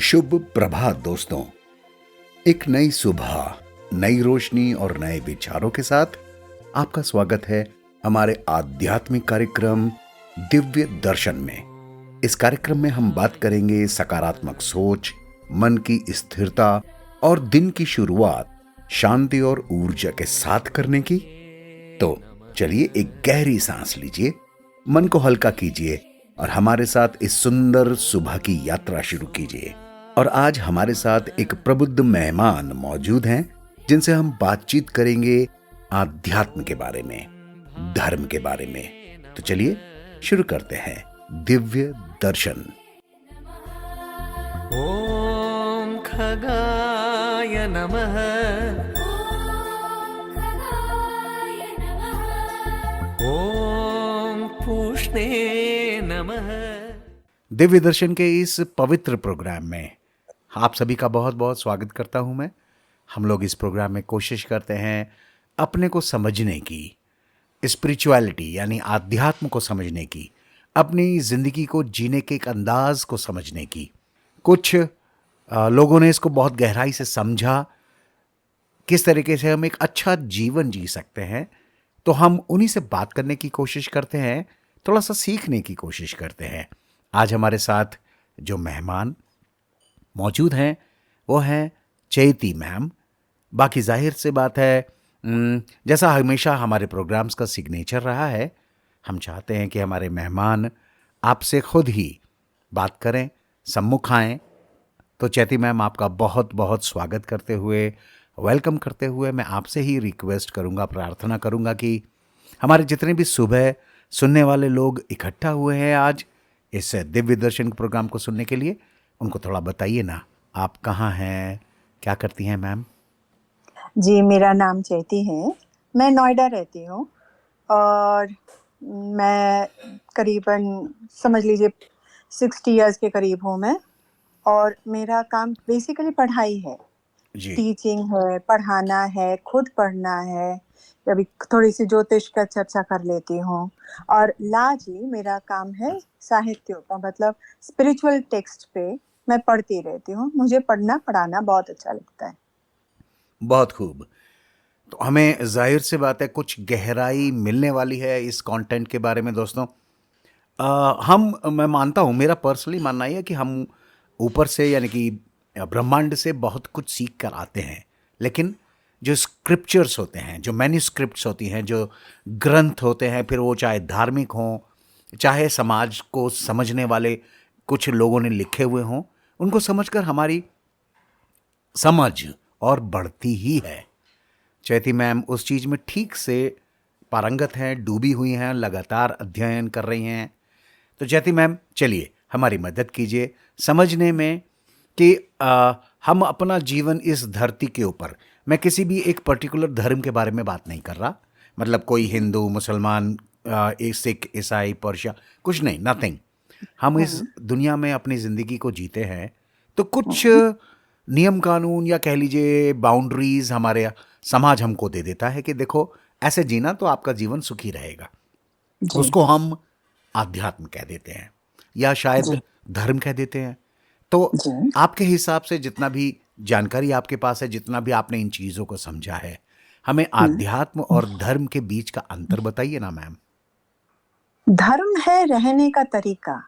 शुभ प्रभात दोस्तों। एक नई सुबह, नई रोशनी और नए विचारों के साथ आपका स्वागत है हमारे आध्यात्मिक कार्यक्रम दिव्य दर्शन में। इस कार्यक्रम में हम बात करेंगे सकारात्मक सोच, मन की स्थिरता और दिन की शुरुआत शांति और ऊर्जा के साथ करने की। तो चलिए एक गहरी सांस लीजिए, मन को हल्का कीजिए और हमारे साथ इस सुंदर सुबह की यात्रा शुरू कीजिए। और आज हमारे साथ एक प्रबुद्ध मेहमान मौजूद हैं जिनसे हम बातचीत करेंगे आध्यात्म के बारे में, धर्म के बारे में। तो चलिए शुरू करते हैं दिव्य दर्शन। ओम खगाय नमः। ओम पूष्णे नमः। दिव्य दर्शन के इस पवित्र प्रोग्राम में आप सभी का बहुत बहुत स्वागत करता हूं मैं। हम लोग इस प्रोग्राम में कोशिश करते हैं अपने को समझने की, स्पिरिचुअलिटी यानी आध्यात्म को समझने की, अपनी जिंदगी को जीने के एक अंदाज को समझने की। कुछ लोगों ने इसको बहुत गहराई से समझा, किस तरीके से हम एक अच्छा जीवन जी सकते हैं। तो हम उन्हीं से बात करने की कोशिश करते हैं, थोड़ा सा सीखने की कोशिश करते हैं। आज हमारे साथ जो मेहमान मौजूद हैं वो हैं चैती मैम। बाकी जाहिर से बात है, जैसा हमेशा हमारे प्रोग्राम्स का सिग्नेचर रहा है, हम चाहते हैं कि हमारे मेहमान आपसे खुद ही बात करें, सम्मुख आएं। तो चैती मैम, आपका बहुत बहुत स्वागत करते हुए, वेलकम करते हुए मैं आपसे ही रिक्वेस्ट करूंगा, प्रार्थना करूंगा कि हमारे जितने भी सुबह सुनने वाले लोग इकट्ठा हुए हैं आज इस दिव्य दर्शन प्रोग्राम को सुनने के लिए, उनको थोड़ा बताइए ना, आप कहाँ हैं, क्या करती हैं मैम? जी, मेरा नाम चैती है। मैं नोएडा रहती हूँ और मैं करीबन समझ लीजिए 60 इयर्स के करीब हूँ मैं। और मेरा काम बेसिकली पढ़ाई है, जी। टीचिंग है, पढ़ाना है, खुद पढ़ना है। कभी थोड़ी सी ज्योतिष का चर्चा कर लेती हूँ। और लार्जली मेरा काम है साहित्यों का, मतलब स्पिरिचुअल टेक्स्ट पे मैं पढ़ती रहती हूँ। मुझे पढ़ना पढ़ाना बहुत अच्छा लगता है। बहुत खूब। तो हमें जाहिर सी बात है कुछ गहराई मिलने वाली है इस कंटेंट के बारे में दोस्तों। मैं मानता हूँ, मेरा पर्सनली मानना है कि हम ऊपर से यानी कि ब्रह्मांड से बहुत कुछ सीख कर आते हैं, लेकिन जो स्क्रिप्चर्स होते हैं, जो मैन्युस्क्रिप्ट्स होती हैं, जो ग्रंथ होते हैं, फिर वो चाहे धार्मिक हों, चाहे समाज को समझने वाले कुछ लोगों ने लिखे हुए हों, उनको समझकर हमारी समझ और बढ़ती ही है। चैती मैम उस चीज़ में ठीक से पारंगत हैं, डूबी हुई हैं, लगातार अध्ययन कर रही हैं। तो चैती मैम, चलिए हमारी मदद कीजिए समझने में कि हम अपना जीवन इस धरती के ऊपर, मैं किसी भी एक पर्टिकुलर धर्म के बारे में बात नहीं कर रहा, मतलब कोई हिंदू, मुसलमान, सिख, ईसाई, पर्शिया, कुछ नहीं, नथिंग। हम इस दुनिया में अपनी ज़िंदगी को जीते हैं, तो कुछ नियम कानून या कह लीजिए बाउंड्रीज हमारे समाज हमको दे देता है कि देखो ऐसे जीना तो आपका जीवन सुखी रहेगा। जी, उसको हम आध्यात्म कह देते हैं या शायद जी, धर्म कह देते हैं। तो जी। आपके हिसाब से जितना भी जानकारी आपके पास है, जितना भी आपने इन चीज़ों को समझा है, हमें आध्यात्म और धर्म के बीच का अंतर बताइए ना मैम। धर्म है रहने का तरीका।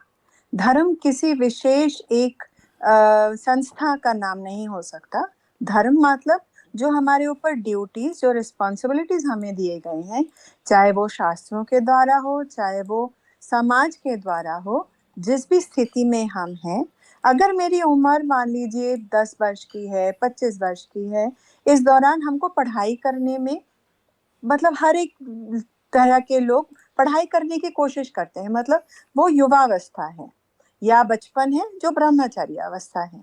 धर्म किसी विशेष एक संस्था का नाम नहीं हो सकता। धर्म मतलब जो हमारे ऊपर ड्यूटीज, जो रिस्पॉन्सिबिलिटीज हमें दिए गए हैं, चाहे वो शास्त्रों के द्वारा हो, चाहे वो समाज के द्वारा हो, जिस भी स्थिति में हम हैं। अगर मेरी उम्र मान लीजिए 10 वर्ष की है, 25 वर्ष की है, इस दौरान हमको पढ़ाई करने में, मतलब हर एक तरह के लोग पढ़ाई करने की कोशिश करते हैं, मतलब वो युवावस्था है या बचपन है, जो ब्रह्मचर्य अवस्था है।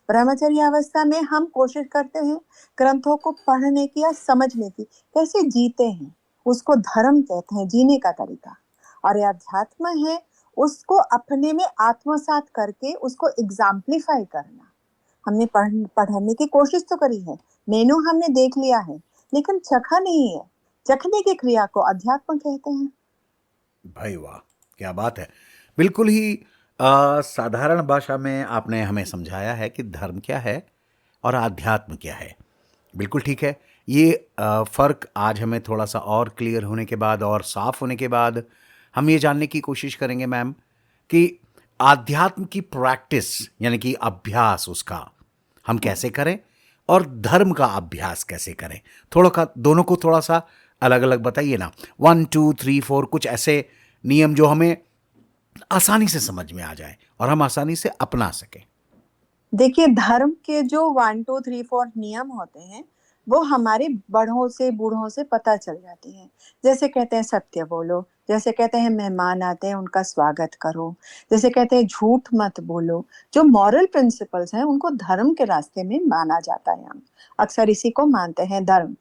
ब्रह्मचर्य अवस्था में हम कोशिश करते हैं ग्रंथों को पढ़ने की या समझने की, कैसे जीते हैं, उसको धर्म कहते हैं, जीने का तरीका। और ये अध्यात्म है, उसको अपने में आत्मसात करके उसको एग्जाम्पलीफाई करना। हमने पढ़ने की कोशिश तो करी है, मेनू हमने देख लिया है, लेकिन चखा नहीं है। चखने की क्रिया को अध्यात्म कहते हैं। भाई वाह, क्या बात है। बिल्कुल ही साधारण भाषा में आपने हमें समझाया है कि धर्म क्या है और आध्यात्म क्या है। बिल्कुल ठीक है। ये फ़र्क आज हमें थोड़ा सा और क्लियर होने के बाद और साफ होने के बाद हम ये जानने की कोशिश करेंगे मैम कि आध्यात्म की प्रैक्टिस यानी कि अभ्यास उसका हम कैसे करें और धर्म का अभ्यास कैसे करें। थोड़ा का दोनों को थोड़ा सा अलग अलग बताइए ना। 1 2 3 4 कुछ ऐसे नियम जो हमें आसानी से समझ में आ जाए और हम आसानी से अपना सकें। देखिए, धर्म के जो 1 2 3 4 नियम होते हैं वो हमारे बड़ों से बूढ़ों से पता चल जाती हैं। जैसे कहते हैं सत्य बोलो, जैसे कहते हैं मेहमान आते हैं उनका स्वागत करो, जैसे कहते हैं झूठ मत बोलो। जो मॉरल प्रिंसिपल्स हैं उनको धर्म के रास्ते में माना जाता है। हम अक्सर इसी को मानते हैं धर्म,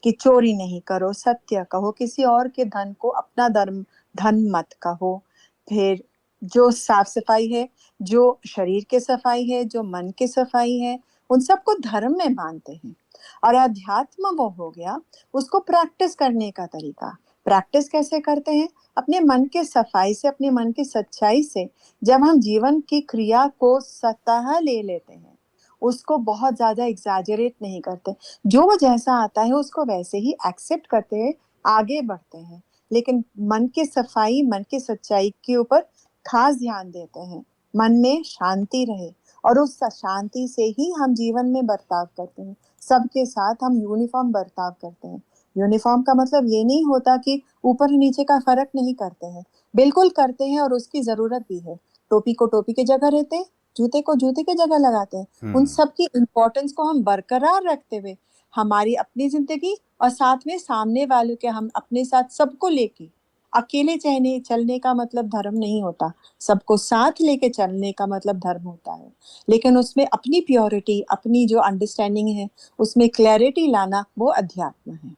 कि चोरी नहीं करो, सत्य कहो, किसी और के धन को अपना धन मत कहो। फिर जो साफ सफाई है, जो शरीर की सफाई है, जो मन की सफाई है, उन सबको धर्म में मानते हैं। और अध्यात्म वो हो गया उसको प्रैक्टिस करने का तरीका। प्रैक्टिस कैसे करते हैं? अपने मन के सफाई से, अपने मन की सच्चाई से। जब हम जीवन की क्रिया को सतह ले लेते हैं, उसको बहुत ज्यादा एग्जैजरेट नहीं करते, जो जैसा आता है उसको वैसे ही एक्सेप्ट करते हैं, आगे बढ़ते हैं। लेकिन मन की सफाई, मन की सच्चाई के ऊपर खास ध्यान देते हैं। मन में शांति रहे और उस शांति से ही हम जीवन में बर्ताव करते हैं। सबके साथ हम यूनिफॉर्म बर्ताव करते हैं। यूनिफॉर्म का मतलब ये नहीं होता कि ऊपर नीचे का फर्क नहीं करते हैं, बिल्कुल करते हैं और उसकी जरूरत भी है। टोपी को टोपी की जगह रहते हैं, जूते को जूते की जगह लगाते हैं। उन सब की इम्पोर्टेंस को हम बरकरार रखते हुए हमारी अपनी जिंदगी और साथ में सामने वालों के, हम अपने साथ सबको लेके, अकेले चलने का मतलब धर्म नहीं होता। सबको साथ लेके चलने का मतलब धर्म होता है। लेकिन उसमें अपनी प्योरिटी, अपनी जो अंडरस्टैंडिंग है, उसमें क्लैरिटी लाना, वो अध्यात्म है।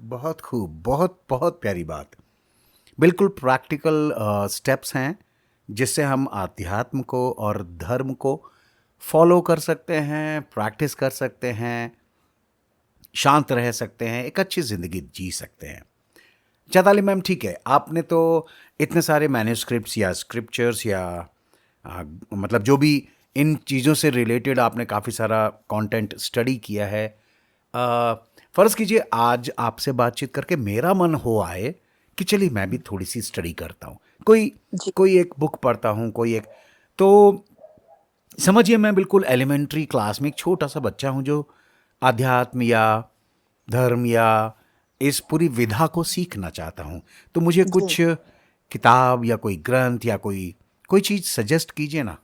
बहुत खूब, बहुत बहुत प्यारी बात। बिल्कुल प्रैक्टिकल स्टेप्स हैं जिससे हम आध्यात्म को और धर्म को फॉलो कर सकते हैं, प्रैक्टिस कर सकते हैं, शांत रह सकते हैं, एक अच्छी ज़िंदगी जी सकते हैं। चैताली मैम ठीक है, आपने तो इतने सारे मैन्युस्क्रिप्ट्स या स्क्रिप्चर्स या मतलब जो भी इन चीज़ों से रिलेटेड आपने काफ़ी सारा कंटेंट स्टडी किया है। फ़र्ज़ कीजिए आज आपसे बातचीत करके मेरा मन हो आए कि चलिए मैं भी थोड़ी सी स्टडी करता हूँ, कोई एक बुक पढ़ता हूँ, कोई एक, तो समझिए मैं बिल्कुल एलिमेंट्री क्लास में एक छोटा सा बच्चा हूँ जो आध्यात्म या धर्म या इस पूरी विधा को सीखना चाहता हूँ। तो मुझे कुछ किताब या कोई ग्रंथ या कोई चीज़ सजेस्ट कीजिए ना।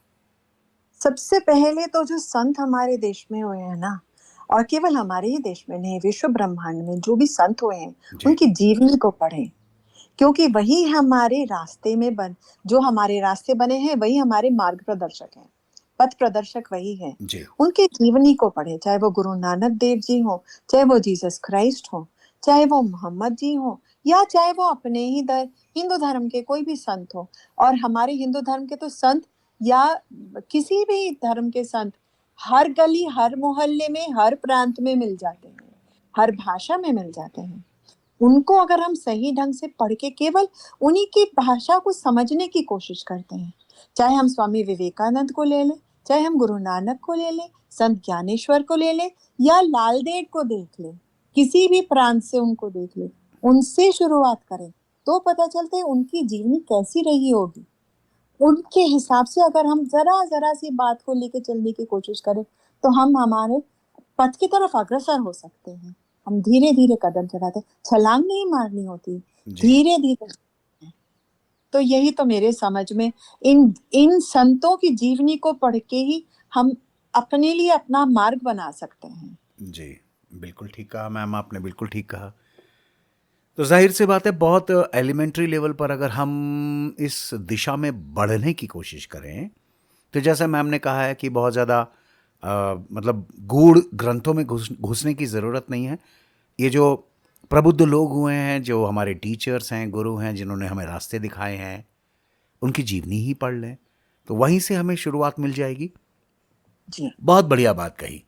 सबसे पहले तो जो संत हमारे देश में हुए हैं ना, और केवल हमारे ही देश में नहीं, विश्व ब्रह्मांड में जो भी संत हुए हैं, उनकी जीवनी को पढ़ें, क्योंकि वही हमारे रास्ते में जो हमारे रास्ते बने हैं वही हमारे मार्ग प्रदर्शक हैं, पथ प्रदर्शक वही है। उनके जीवनी को पढ़े, चाहे वो गुरु नानक देव जी हो, चाहे वो जीसस क्राइस्ट हो, चाहे वो मोहम्मद जी हो, या चाहे वो अपने ही हिंदू धर्म के कोई भी संत हो। और हमारे हिंदू धर्म के तो संत या किसी भी धर्म के संत हर गली, हर मोहल्ले में, हर प्रांत में मिल जाते हैं, हर भाषा में मिल जाते हैं। उनको अगर हम सही ढंग से पढ़ के केवल उन्हीं की भाषा को समझने की कोशिश करते हैं, चाहे हम स्वामी विवेकानंद को ले लें, चाहे हम गुरु नानक को ले लें, संत ज्ञानेश्वर को ले लें, या लाल देव को देख लें, किसी भी प्रांत से उनको देख लें, उनसे शुरुआत करें तो पता चलता है उनकी जीवनी कैसी रही होगी। उनके हिसाब से अगर हम जरा सी बात को लेके चलने की कोशिश करें तो हम हमारे पथ की तरफ अग्रसर हो सकते हैं। हम धीरे धीरे कदम चलाते, छलांग नहीं मारनी होती, धीरे धीरे। तो यही तो मेरे समझ में इन संतों की जीवनी को पढ़ के ही हम अपने लिए अपना मार्ग बना सकते हैं। जी बिल्कुल ठीक कहा मैम, आपने बिल्कुल ठीक कहा। तो जाहिर सी बात है बहुत एलिमेंट्री लेवल पर अगर हम इस दिशा में बढ़ने की कोशिश करें तो जैसे मैम ने कहा है कि बहुत ज़्यादा मतलब गूढ़ ग्रंथों में घुसने की ज़रूरत नहीं है। ये जो प्रबुद्ध लोग हुए हैं, जो हमारे टीचर्स हैं, गुरु हैं, जिन्होंने हमें रास्ते दिखाए हैं, उनकी जीवनी ही पढ़ लें तो वहीं से हमें शुरुआत मिल जाएगी। जी बहुत बढ़िया बात कही।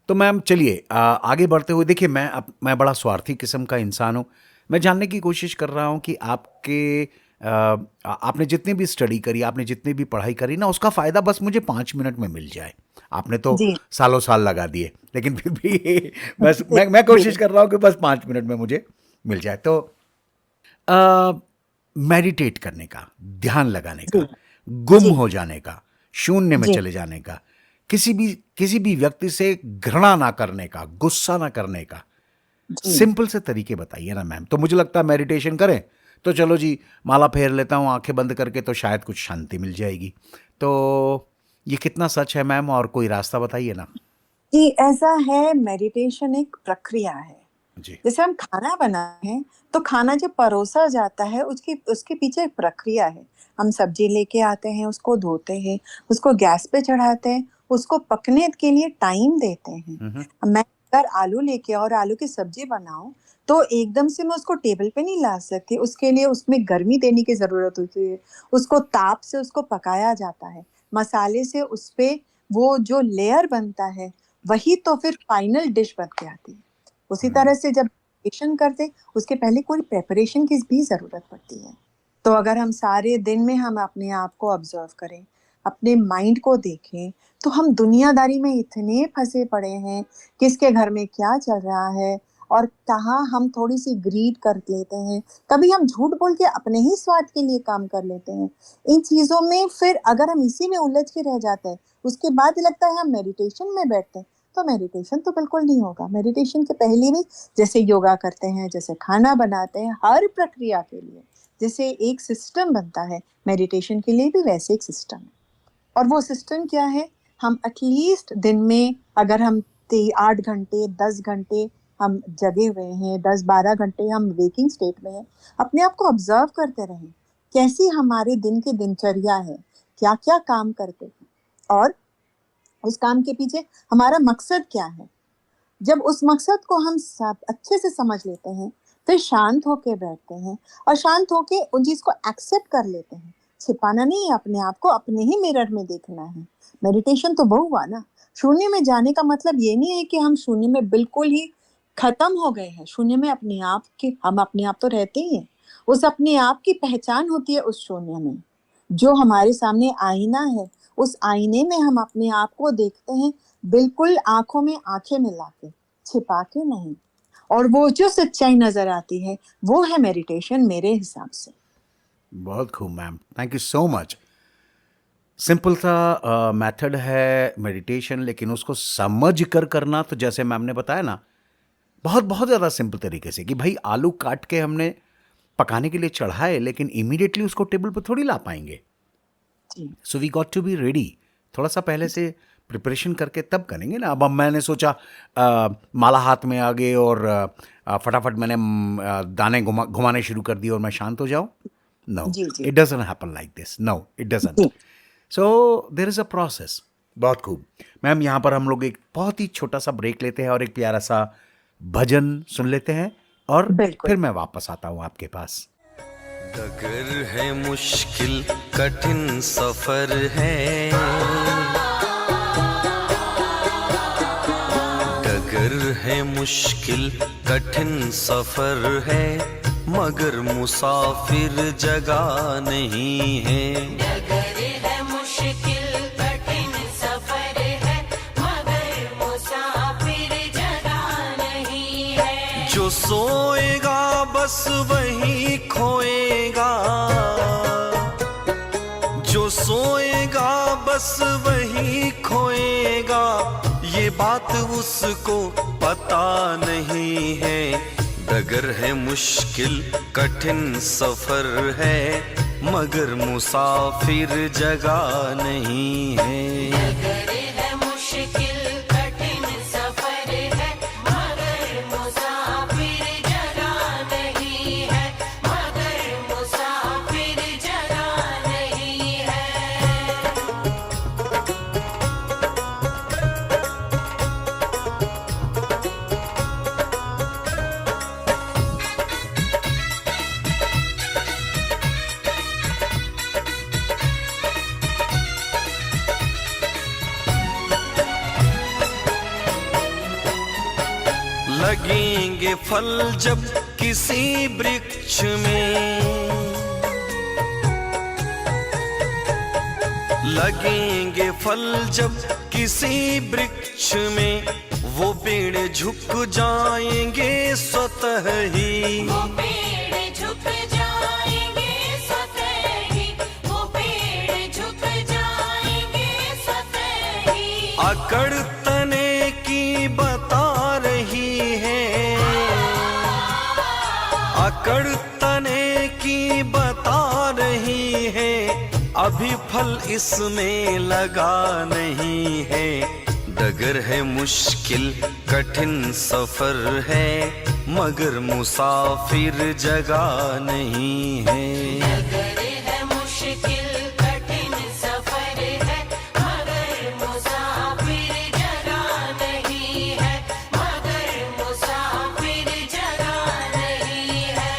तो मैम चलिए आगे बढ़ते हुए, देखिए मैं बड़ा स्वार्थी किस्म का इंसान हूँ। मैं जानने की कोशिश कर रहा हूँ कि आपके आपने जितनी भी स्टडी करी, आपने जितनी भी पढ़ाई करी ना, उसका फ़ायदा बस मुझे 5 मिनट में मिल जाए। आपने तो जी सालों साल लगा दिए, लेकिन फिर भी बस मैं कोशिश कर रहा हूँ कि बस 5 मिनट में मुझे मिल जाए। तो मेडिटेट करने का, ध्यान लगाने जी का, गुम जी हो जाने का, शून्य में जी चले जाने का, किसी भी व्यक्ति से घृणा ना करने का, गुस्सा ना करने का, जी सिंपल से तरीके बताइए ना मैम। तो मुझे लगता है मेडिटेशन करें तो चलो जी, माला फेर लेता हूँ आंखें बंद करके, तो शायद कुछ शांति मिल जाएगी। तो ये कितना सच है मैम, और कोई रास्ता बताइए ना। जी, ऐसा है, मेडिटेशन एक प्रक्रिया है। जी। जैसे हम खाना बनाते हैं, तो खाना जब परोसा जाता है, उसकी उसके पीछे एक प्रक्रिया है। हम सब्जी लेके आते हैं, उसको धोते हैं, उसको गैस पे चढ़ाते हैं, उसको पकने के लिए टाइम देते हैं। हम्म। मैं अगर आलू लेके और आलू की सब्जी बनाऊं, तो एकदम से मैं उसको टेबल पे नहीं ला सकती। उसके लिए उसमें गर्मी देने की जरूरत होती है। उसको ताप से उसको पकाया जाता है, मसाले से उस पे वो जो लेयर बनता है, वही तो फिर फाइनल डिश बन के आती है। उसी तरह से जब प्रिपरेशन करते, उसके पहले कोई प्रिपरेशन की भी जरूरत पड़ती है। तो अगर हम सारे दिन में हम अपने आप को ऑब्जर्व करें, अपने माइंड को देखें, तो हम दुनियादारी में इतने फंसे पड़े हैं, किसके घर में क्या चल रहा है, और कहाँ हम थोड़ी सी ग्रीड कर लेते हैं। कभी हम झूठ बोल के अपने ही स्वार्थ के लिए काम कर लेते हैं। इन चीजों में फिर अगर हम इसी में उलझ के रह जाते हैं, उसके बाद लगता है हम मेडिटेशन में बैठते हैं, तो मेडिटेशन तो बिल्कुल नहीं होगा। मेडिटेशन के पहले भी जैसे योगा करते हैं, जैसे खाना बनाते हैं, हर प्रक्रिया के लिए जैसे एक सिस्टम बनता है, मेडिटेशन के लिए भी वैसे एक सिस्टम है। और वो सिस्टम क्या है, हम एटलीस्ट दिन में अगर हम 8 घंटे 10 घंटे हम जगे हुए हैं, 10-12 घंटे हम वेकिंग स्टेट में हैं, अपने आप को ऑब्जर्व करते रहें, कैसी हमारे दिन की दिनचर्या है, क्या क्या काम करते हैं, और उस काम के पीछे हमारा मकसद क्या है। जब उस मकसद को हम सब अच्छे से समझ लेते हैं, फिर शांत होके बैठते हैं, और शांत होके उन चीज को एक्सेप्ट कर लेते हैं। छिपाना नहीं है अपने आप को, अपने ही मिरर में देखना है। मेडिटेशन तो वो हुआ ना। शून्य में जाने का मतलब ये नहीं है कि हम शून्य में बिल्कुल ही खत्म हो गए हैं। शून्य में अपने आप के, हम अपने आप तो रहते ही हैं। उस अपने आप की पहचान होती है उस शून्य में, जो हमारे सामने आईना है। उस आईने में हम अपने आप को देखते हैं, बिल्कुल आंखों में आंखें मिला के, छिपा के नहीं। और वो जो सच्चाई नजर आती है, वो है मेडिटेशन मेरे हिसाब से। बहुत खूब ma'am, thank you so much. Simple सा मेथड है मेडिटेशन, लेकिन उसको समझ कर करना, तो जैसे मैम ने बताया ना, बहुत बहुत ज़्यादा सिंपल तरीके से, कि भाई आलू काट के हमने पकाने के लिए चढ़ाए, लेकिन इमीडिएटली उसको टेबल पर थोड़ी ला पाएंगे। जी so we got to be ready, थोड़ा सा पहले से प्रिपरेशन करके तब करेंगे ना। अब मैंने सोचा माला हाथ में आ गए और फटाफट मैंने दाने घुमाने शुरू कर दिए और मैं शांत हो जाऊं। नो, जी जी it doesn't happen like this, no it doesn't. जी so there is a process. बहुत खूब मैम, यहाँ पर हम लोग एक बहुत ही छोटा सा ब्रेक लेते हैं और एक प्यारा सा भजन सुन लेते हैं, और बिल्कुल। फिर मैं वापस आता हूँ आपके पास। डगर है मुश्किल कठिन सफर है, डगर है मुश्किल कठिन सफर है, मगर मुसाफिर जगह नहीं है। डगर है मुश्किल कठिन सफर है, मगर मुसाफिर जगह नहीं है। जो सोएगा बस वही खोएगा, जो सोएगा बस वही खोएगा, ये बात उसको पता नहीं है। डगर है मुश्किल कठिन सफर है, मगर मुसाफिर जगह नहीं है। डगर है मुश्किल कठिन सफर है, मगर मुसाफिर जगह नहीं है, मगर मुसाफिर जगह नहीं है। लगेंगे फल जब किसी वृक्ष में, लगेंगे फल जब किसी वृक्ष में, वो पेड़ झुक जाएंगे स्वतः ही। वो पेड़ झुक जाएंगे स्वतः ही, वो पेड़ झुक जाएंगे स्वतः ही। अकड़ तने की बता रही है, अकड़ तने की बता रही है, अभी फल इसमें लगा नहीं है। डगर है मुश्किल कठिन सफर है, मगर मुसाफिर जगह नहीं है। डगर है मुश्किल कठिन सफर है, मगर मुसाफिर जगह नहीं है, मगर मुसाफिर जगह नहीं है।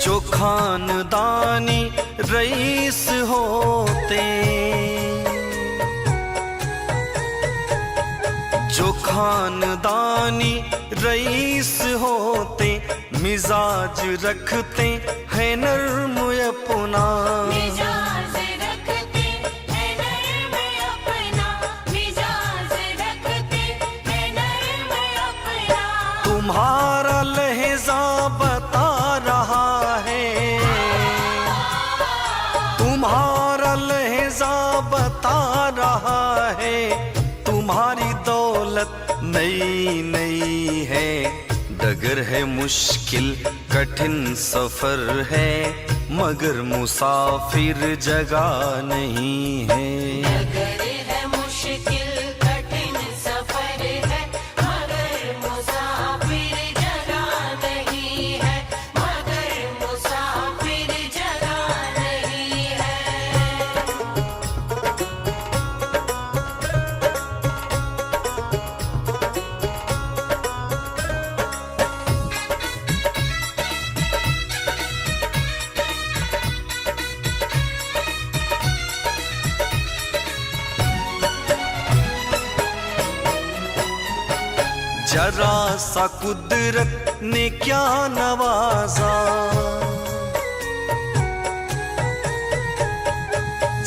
जो खानदानी रईस होते, जो खानदानी रईस होते, मिजाज रखते हैं नर्म अपना। मिजाज रखते हैं नर्म अपना, मिजाज रखते हैं नर्म अपना। तुम्हारा लहजा बता रहा है, तुम्हारा लहजा बता रहा है, तुम्हारी दौलत नई नई है। डगर है मुश्किल कठिन सफर है, मगर मुसाफिर जगह नहीं है। डगर है मुश्किल कठिन सफर है, मगर मुसाफिर जगह नहीं है, मगर मुसाफिर जगह नहीं है। जरा सा कुदरत ने क्या नवाजा,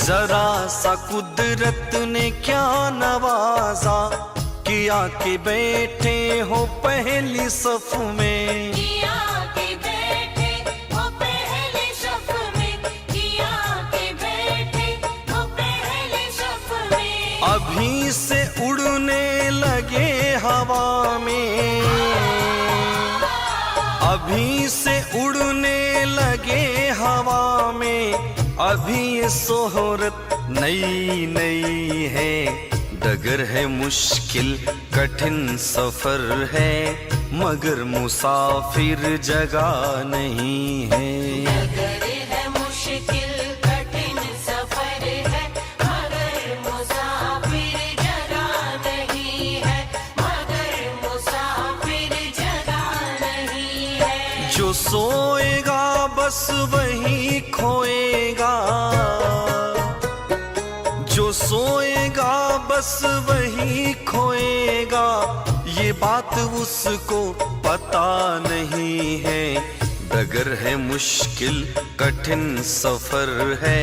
जरा सा कुदरत ने क्या नवाजा, किया के बैठे हो पहली सफ में। किया के बैठे हो पहले सफ में, किया के बैठे हो पहले सफ में। अभी से उड़ने लगे हवा में, अभी से उड़ने लगे हवा में, अभी ये सोहरत नई नई है। डगर है मुश्किल कठिन सफर है, मगर मुसाफिर जगह नहीं है। डगर है मुश्किल कठिन सफर है, मगर मुसाफिर जगह नहीं है, मगर मुसाफिर जगह नहीं है। जो सोएगा बस वही खोएगा, जो सोएगा बस वही खोएगा, ये बात उसको पता नहीं है। डगर है मुश्किल कठिन सफर है,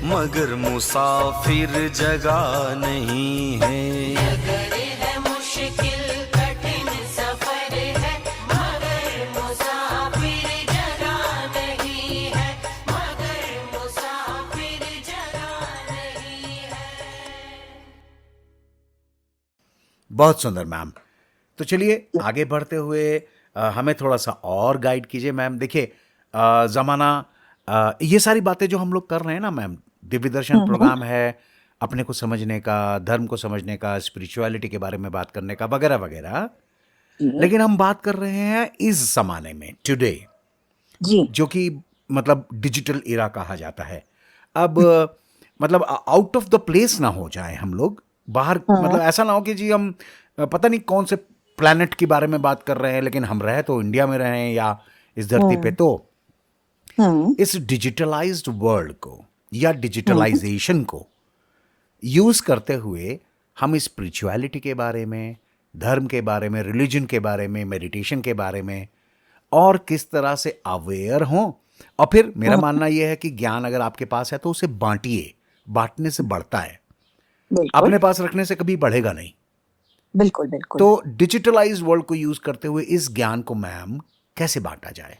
मगर मुसाफिर जगह नहीं है। डगर है मुश्किल कठिन सफर है, मगर मुसाफिर जगह नहीं है, मगर मुसाफिर जगह नहीं है। बहुत सुंदर मैम। तो चलिए आगे बढ़ते हुए हमें थोड़ा सा और गाइड कीजिए मैम। देखिए ज़माना ये सारी बातें जो हम लोग कर रहे हैं ना मैम, दिव्य दर्शन प्रोग्राम है अपने को समझने का, धर्म को समझने का, स्पिरिचुअलिटी के बारे में बात करने का, वगैरह वगैरह। लेकिन हम बात कर रहे हैं इस जमाने में, टुडे, जी जो कि मतलब डिजिटल इरा कहा जाता है। अब मतलब आउट ऑफ द प्लेस ना हो जाए हम लोग बाहर, मतलब ऐसा ना हो कि जी हम पता नहीं कौन से प्लैनेट के बारे में बात कर रहे हैं, लेकिन हम रहे तो इंडिया में रहे हैं या इस धरती पे, तो इस डिजिटलाइज्ड वर्ल्ड को या डिजिटलाइजेशन को यूज करते हुए हम स्पिरिचुअलिटी के बारे में, धर्म के बारे में, रिलीजन के बारे में, मेडिटेशन के बारे में और किस तरह से अवेयर हों। और फिर मेरा मानना यह है कि ज्ञान अगर आपके पास है तो उसे बांटिए, बांटने से बढ़ता है, बिल्कुल अपने पास रखने से कभी बढ़ेगा नहीं। बिल्कुल बिल्कुल। तो डिजिटलाइज्ड वर्ल्ड को यूज करते हुए इस ज्ञान को मैम कैसे बांटा जाए?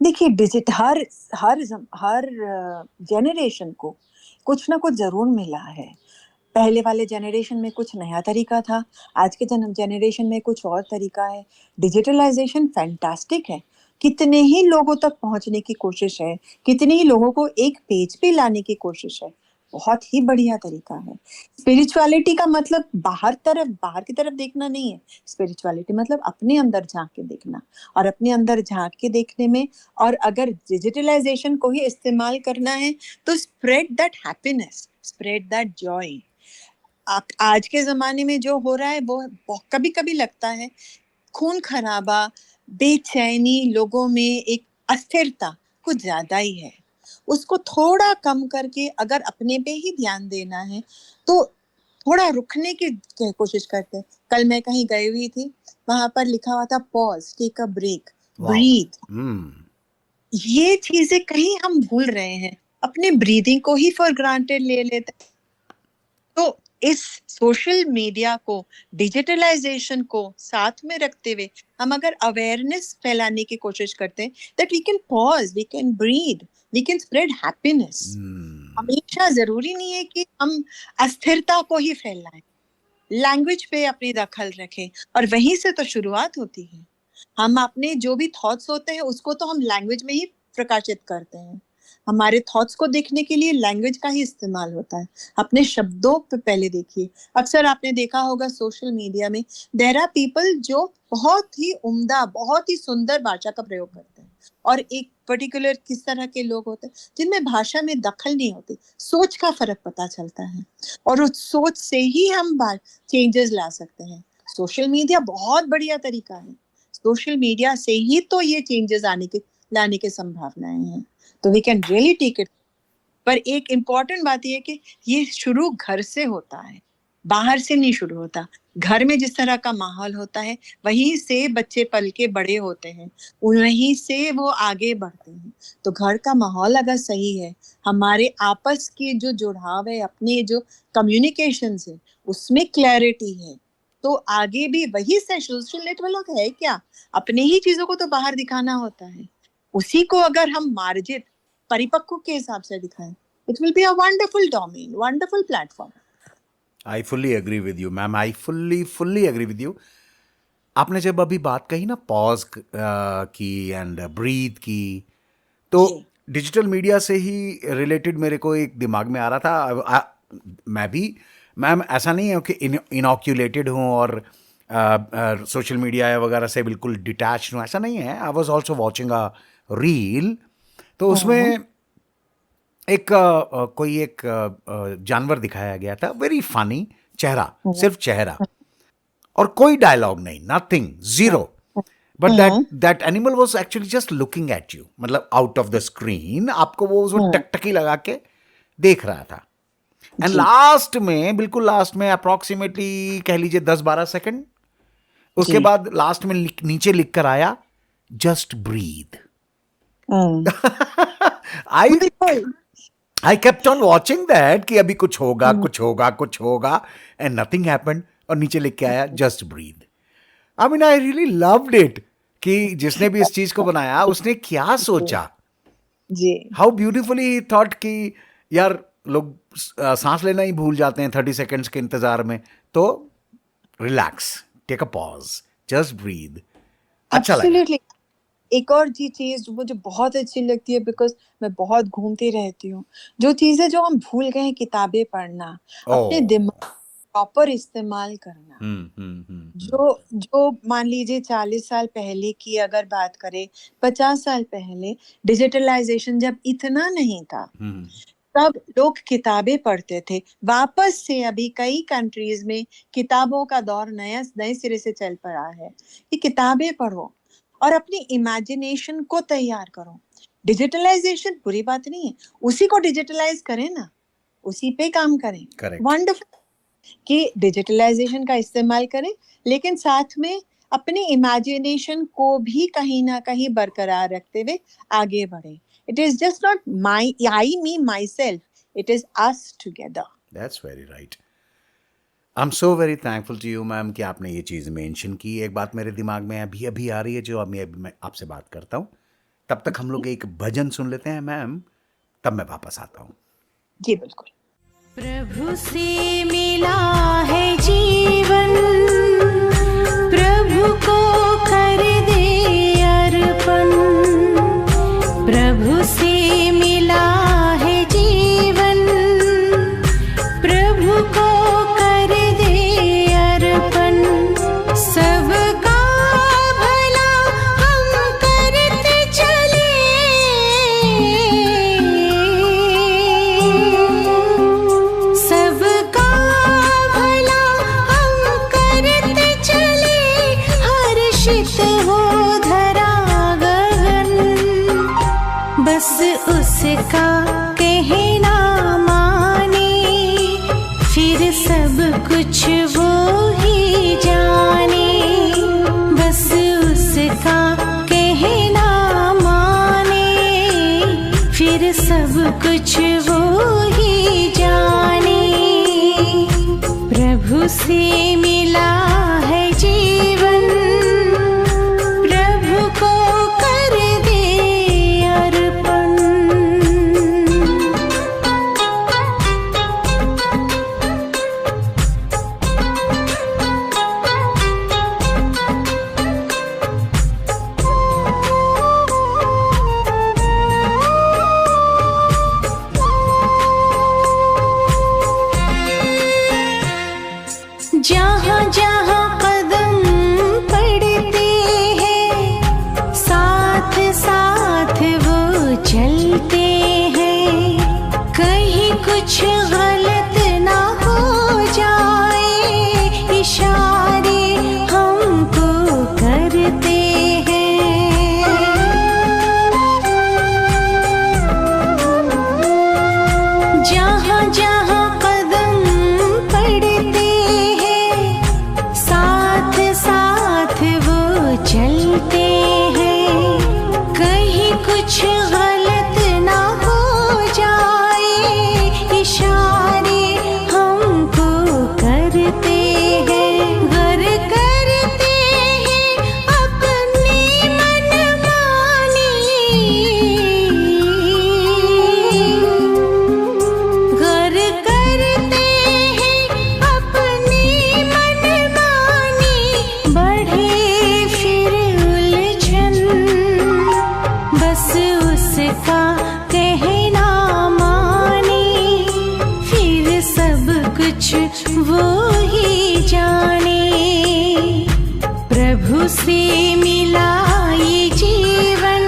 देखिए, हर जनरेशन को कुछ ना कुछ जरूर मिला है। पहले वाले जनरेशन में कुछ नया तरीका था, आज के जनरेशन में कुछ और तरीका है। डिजिटलाइजेशन फैंटास्टिक है, कितने ही लोगों तक पहुंचने की कोशिश है, कितने ही लोगों को एक पेज पे लाने की कोशिश है। बहुत ही बढ़िया तरीका है। स्पिरिचुअलिटी का मतलब बाहर की तरफ देखना नहीं है। स्पिरिचुअलिटी मतलब अपने अंदर झांक के देखना, और अपने अंदर झांक के देखने में, और अगर डिजिटलाइजेशन को ही इस्तेमाल करना है तो spread that happiness, spread that Joy. आज के जमाने में जो हो रहा है वो कभी कभी लगता है खून खराबा, बेचैनी, लोगों में एक अस्थिरता कुछ ज्यादा ही है। उसको थोड़ा कम करके अगर अपने पे ही ध्यान देना है तो थोड़ा रुकने की कोशिश करते हैं। कल मैं कहीं गई हुई थी, वहां पर लिखा हुआ था pause, take a break, breathe. ये चीजें कहीं हम भूल रहे हैं, अपने ब्रीदिंग को ही फॉर ग्रांटेड ले लेते हैं। तो इस सोशल मीडिया को, डिजिटलाइजेशन को साथ में रखते हुए हम अगर अवेयरनेस फैलाने की कोशिश करते हैं that we can pause, we can breathe, we can spread happiness. हमेशा जरूरी नहीं है कि हम अस्थिरता को ही फैलाएं। लैंग्वेज पे अपनी दखल रखें, और वहीं से तो शुरुआत होती है। हम अपने जो भी थॉट्स होते हैं उसको तो हम लैंग्वेज में ही प्रकाशित करते हैं। हमारे थॉट्स को देखने के लिए लैंग्वेज का ही इस्तेमाल होता है। अपने शब्दों पे पहले देखिए। अक्सर आपने देखा होगा सोशल मीडिया में देयर आर पीपल जो बहुत ही उम्दा, बहुत ही सुंदर भाषा का प्रयोग करते हैं, और एक पर्टिकुलर किस तरह के लोग होते हैं जिनमें भाषा में दखल नहीं होती, सोच का फर्क पता चलता है, और उस सोच से ही हम चेंजेस ला सकते हैं। सोशल मीडिया बहुत बढ़िया तरीका है। सोशल मीडिया से ही तो ये चेंजेस लाने की संभावनाएं हैं। तो we can really take it. पर एक इम्पॉर्टेंट बात यह कि ये शुरू घर से होता है, बाहर से नहीं शुरू होता। घर में जिस तरह का माहौल होता है वहीं से बच्चे पल के बड़े होते हैं, वहीं से वो आगे बढ़ते हैं। तो घर का माहौल अगर सही है, हमारे आपस के जो जुड़ाव है, अपने जो कम्युनिकेशन है उसमें क्लैरिटी है, तो आगे भी वही से सोशल नेटवर्क है क्या, अपने ही चीजों को तो बाहर दिखाना होता है। उसी को अगर हम मार्जित परिपक्व के हिसाब से दिखाएं, it will be a wonderful domain, wonderful platform. I fully agree with you ma'am, I fully agree with you. आपने जब अभी बात कही ना पॉज की एंड ब्रीथ की, तो डिजिटल मीडिया से ही रिलेटेड मेरे को एक दिमाग में आ रहा था। मैं भी मैम ऐसा नहीं है कि इनॉक्यूलेटेड हूँ और सोशल मीडिया वगैरह से बिल्कुल डिटैच हूँ, ऐसा नहीं है। I was also watching a reel, तो उसमें एक कोई एक जानवर दिखाया गया था, वेरी फनी, चेहरा, सिर्फ चेहरा और कोई डायलॉग नहीं, nothing, zero, but that animal was actually just looking at you, मतलब आउट ऑफ द स्क्रीन आपको वो टकटकी लगा के देख रहा था। एंड लास्ट में, बिल्कुल लास्ट में, अप्रोक्सीमेटली कह लीजिए 10-12 सेकंड, उसके बाद लास्ट में नीचे लिख कर आया just breathe. I kept on watching that कि अभी कुछ होगा, कुछ होगा, कुछ होगा, and nothing happened, और नीचे लिख के आया just breathe. I mean, I really loved it कि जिसने भी इस चीज को बनाया उसने क्या सोचा, जी, how beautifully he thought कि यार लोग सांस लेना ही भूल जाते हैं 30 सेकंड्स के इंतजार में, तो relax, take a pause, just breathe. अच्छा लगा। एक और चीज मुझे बहुत अच्छी लगती है, बिकॉज मैं बहुत घूमती रहती हूँ, जो चीजें जो हम भूल गए हैं, किताबें पढ़ना, अपने दिमाग प्रॉपर इस्तेमाल करना। जो मान लीजिए 40 साल पहले की अगर बात करें, 50 साल पहले डिजिटलाइजेशन जब इतना नहीं था, तब लोग किताबें पढ़ते थे। वापस से अभी कई कंट्रीज में किताबों का दौर नए सिरे से चल पड़ा है कि किताबें पढ़ो और अपनी इमेजिनेशन को तैयार करो। डिजिटलाइजेशन बुरी बात नहीं है, उसी को डिजिटलाइज करें ना, उसी पे काम करें। Correct. वंडरफुल कि डिजिटलाइजेशन का इस्तेमाल करें, लेकिन साथ में अपनी इमेजिनेशन को भी कहीं ना कहीं बरकरार रखते हुए आगे बढ़े। It is just not I, me, myself. It is us together. That's very right. I'm so very thankful to you, ma'am, कि आपने ये चीज़ मेंशन की। एक बात मेरे दिमाग में अभी अभी आ रही है जो अभी मैं आपसे बात करता हूँ। तब तक हम लोग एक भजन सुन लेते हैं मैम, तब मैं वापस आता हूँ। जी बिल्कुल। प्रभु से मिला है जीवन, प्रभु को कर दे अर्पण। प्रभु से मिला है जीवन, प्रभु को कर दे अर्पण। सबका भला हम करते चले, सबका भला हम करते चले। हर्षित हो धरा गगन, बस उसका कहना माने। फिर सब कुछ वो ही जाने, बस उसका कहना माने। फिर सब कुछ वो ही जाने। प्रभु से मिला है जीवन, प्रभु को कर दे अर्पण। जहाँ जहाँ कदम पड़ते हैं, साथ साथ वो चलते हैं। कहीं कुछ गलत ना हो जाए, इशारे हमको करते हैं। जहाँ जहाँ कदम पड़ते हैं, साथ साथ वो चलते हैं। कहीं कुछ गलत ना हो जाए, इशारे हमको करते हैं। घर करते हैं अपनी मनमानी, घर करते हैं अपनी मनमानी। बढ़े फिर उलझन, बस उसका कहना माने। फिर सब कुछ वो ही जाने। प्रभु से मिला ये जीवन,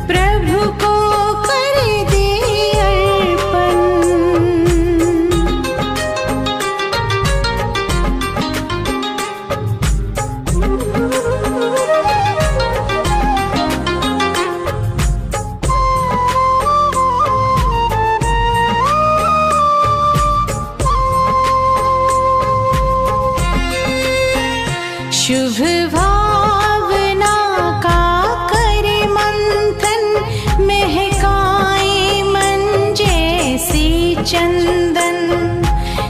प्रभु को कर दे अर्पण। शुभ भावना का कर मंथन, महकाए मन जैसे चंदन।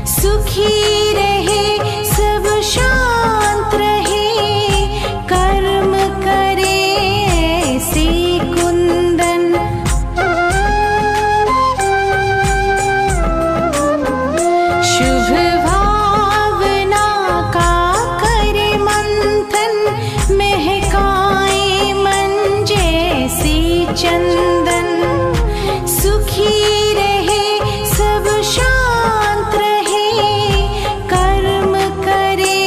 सुखी रहे सब शांत रहे, कर्म करे ऐसे कुंदन। शुभ भावना का कर मंथन, महकाए मन जैसे चंदन। सुखी रहे सब शांत रहे, कर्म करे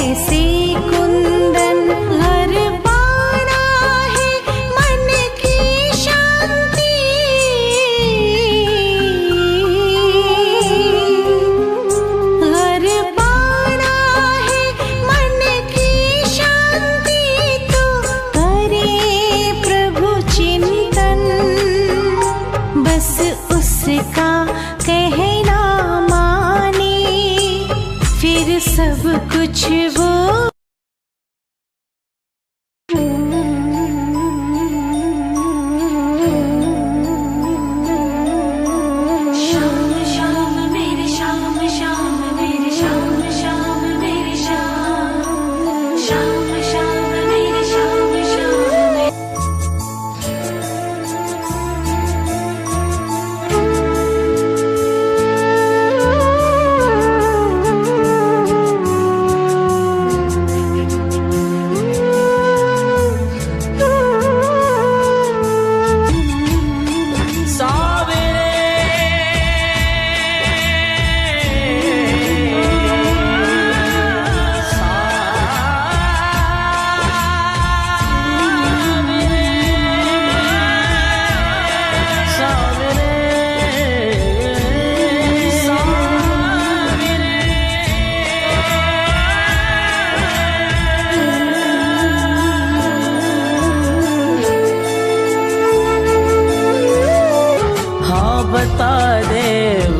ऐसे कुंदन। घर पाना है मन की शांति,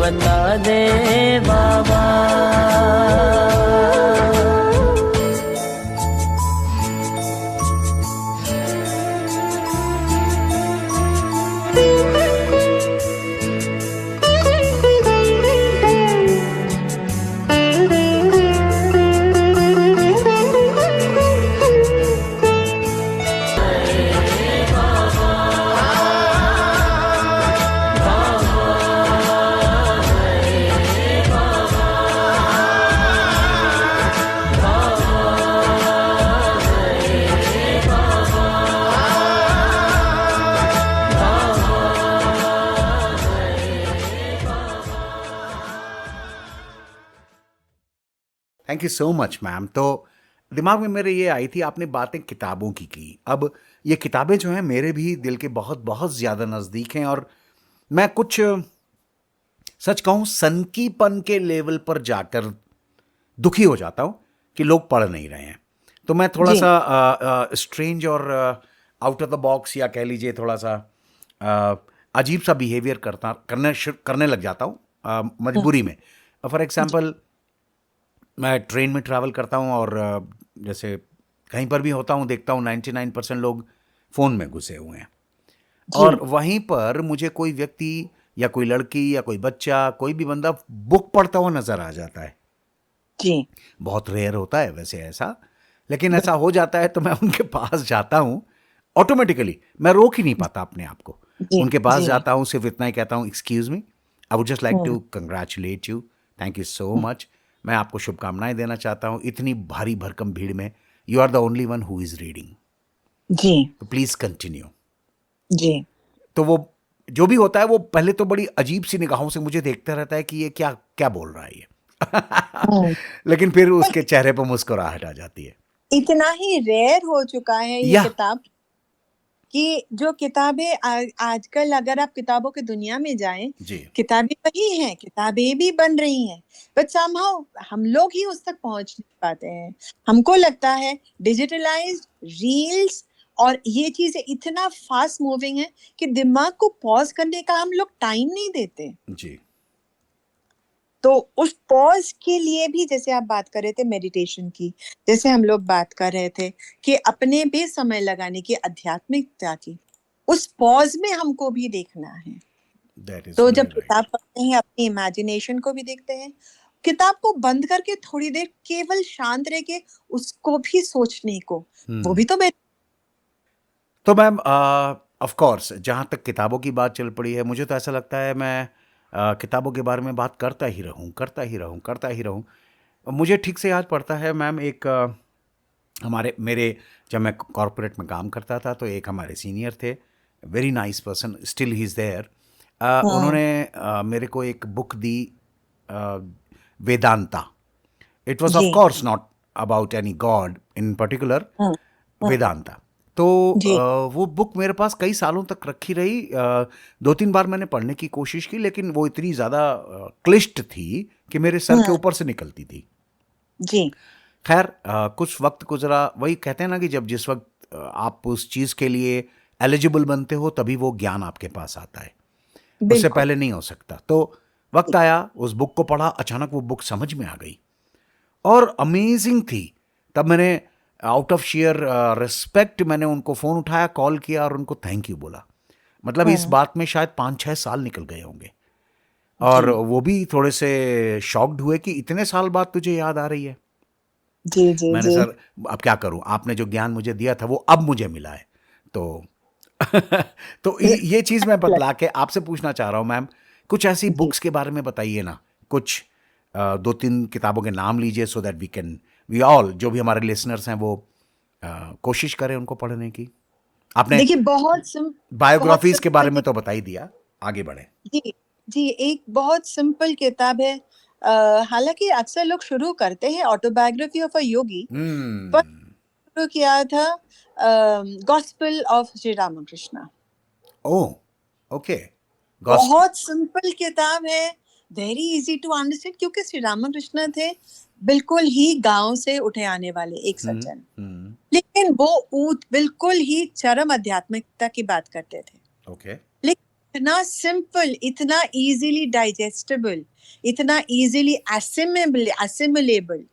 बता दे बाबा। Thank you so much ma'am. तो दिमाग में मेरे ये आई थी, आपने बातें किताबों की। अब ये किताबें जो हैं मेरे भी दिल के बहुत बहुत ज़्यादा नज़दीक हैं, और मैं कुछ सच कहूँ सनकीपन के लेवल पर जाकर दुखी हो जाता हूँ कि लोग पढ़ नहीं रहे हैं। तो मैं थोड़ा जी। सा स्ट्रेंज और आउट ऑफ द बॉक्स, या कह लीजिए थोड़ा सा अजीब सा बिहेवियर करने लग जाता हूँ मजबूरी में। फॉर एग्जांपल, मैं ट्रेन में ट्रैवल करता हूँ और जैसे कहीं पर भी होता हूँ, देखता हूँ 99% लोग फ़ोन में घुसे हुए हैं, और वहीं पर मुझे कोई व्यक्ति या कोई लड़की या कोई बच्चा, कोई भी बंदा बुक पढ़ता हुआ नज़र आ जाता है। जी। बहुत रेयर होता है वैसे ऐसा, लेकिन ऐसा हो जाता है तो मैं उनके पास जाता हूँ। ऑटोमेटिकली मैं रोक ही नहीं पाता अपने आप को। जी। उनके पास जी। जाता हूँ, सिर्फ इतना ही कहता हूँ, excuse me, I would just like to congratulate you, thank you so much, मैं आपको शुभकामनाएं देना चाहता हूँ। इतनी भारी भरकम भीड़ में you are the only one who is reading, जी। तो प्लीज़ कंटिन्यू। जी। तो वो जो भी होता है वो पहले तो बड़ी अजीब सी निगाहों से मुझे देखता रहता है कि ये क्या क्या बोल रहा है ये लेकिन फिर उसके चेहरे पर मुस्कुराहट आ जाती है। इतना ही रेयर हो चुका है ये या किताब कि जो किताबें आजकल अगर आप किताबों की दुनिया में जाएं, जी, किताबें वही हैं, किताबें भी बन रही हैं, बट समहाउ हम लोग ही उस तक पहुंच नहीं पाते हैं। हमको लगता है डिजिटलाइज्ड रील्स और ये चीजें इतना फास्ट मूविंग है कि दिमाग को पॉज करने का हम लोग टाइम नहीं देते। जी, तो उस पॉज के लिए भी, जैसे आप बात कर रहे थे मेडिटेशन की, जैसे हम लोग बात कर रहे थे कि अपने भी समय लगाने की, आध्यात्मिकता की, उस पॉज में हमको भी देखना है। दैट इज तो जब वेरी किताब राइट। पढ़ते हैं अपनी इमेजिनेशन को भी देखते हैं, किताब को बंद करके थोड़ी देर केवल शांत रह के उसको भी सोचने को, वो भी तो तो मैम, ऑफ कोर्स जहाँ तक किताबों की बात चल पड़ी है, मुझे तो ऐसा लगता है मैं किताबों के बारे में बात करता ही रहूँ, करता ही रहूँ, करता ही रहूँ। मुझे ठीक से याद पड़ता है मैम, एक हमारे मेरे जब मैं कॉरपोरेट में काम करता था तो एक हमारे सीनियर थे, very nice person, still he is there. उन्होंने मेरे को एक बुक दी, uh, Vedanta. It was of जी। Course not about any god in particular, हाँ, हाँ, वेदांता। तो जी। वो बुक मेरे पास कई सालों तक रखी रही। 2-3 बार मैंने पढ़ने की कोशिश की, लेकिन वो इतनी ज़्यादा क्लिष्ट थी कि मेरे सर के हाँ, ऊपर से निकलती थी। जी। खैर कुछ वक्त गुजरा, वही कहते हैं ना कि जब जिस वक्त आप उस चीज़ के लिए एलिजिबल बनते हो तभी वो ज्ञान आपके पास आता है, उससे बिल्कुल। पहले नहीं हो सकता। तो वक्त आया, उस बुक को पढ़ा, अचानक वो बुक समझ में आ गई और अमेजिंग थी। तब मैंने आउट ऑफ शेयर रिस्पेक्ट मैंने उनको फ़ोन उठाया, कॉल किया और उनको थैंक यू बोला। मतलब इस हाँ, बात में शायद 5-6 साल निकल गए होंगे, जी। और वो भी थोड़े से शॉक्ड हुए कि इतने साल बाद तुझे याद आ रही है। जी, जी, मैंने, जी। सर अब क्या करूं, आपने जो ज्ञान मुझे दिया था वो अब मुझे मिला है। तो तो ये चीज़ मैं बतला के आपसे पूछना चाह रहा हूं मैम, कुछ ऐसी जी। बुक्स के बारे में बताइए ना, कुछ 2-3 किताबों के नाम लीजिए, सो दैट वी ऑल, जो भी हमारे लिसनर्स हैं वो कोशिश करें उनको पढ़ने की। आपने देखिए बहुत बायोग्राफीज के बारे सिंपल में तो बता ही दिया, आगे बढ़े। जी, जी, एक बहुत सिंपल किताब है। हालाँकि अक्सर लोग शुरू करते हैं ऑटोबायोग्राफी ऑफ अ योगी, पर हम्म। शुरू किया था gospel of Shri Ramakrishna. Oh, okay, gospel बहुत सिंपल किताब है, वेरी इजी टू अंडरस्टैंड, क्योंकि श्री रामकृष्ण थे बिल्कुल ही गांव से उठे आने वाले एक हम्म, सज्जन, हम्म, लेकिन वो बिल्कुल ही चरम आध्यात्मिकता की बात करते थे। ओके, इतना सिंपल, इतना इजीली डाइजेस्टेबल, इतना इजीली असिमिलेबल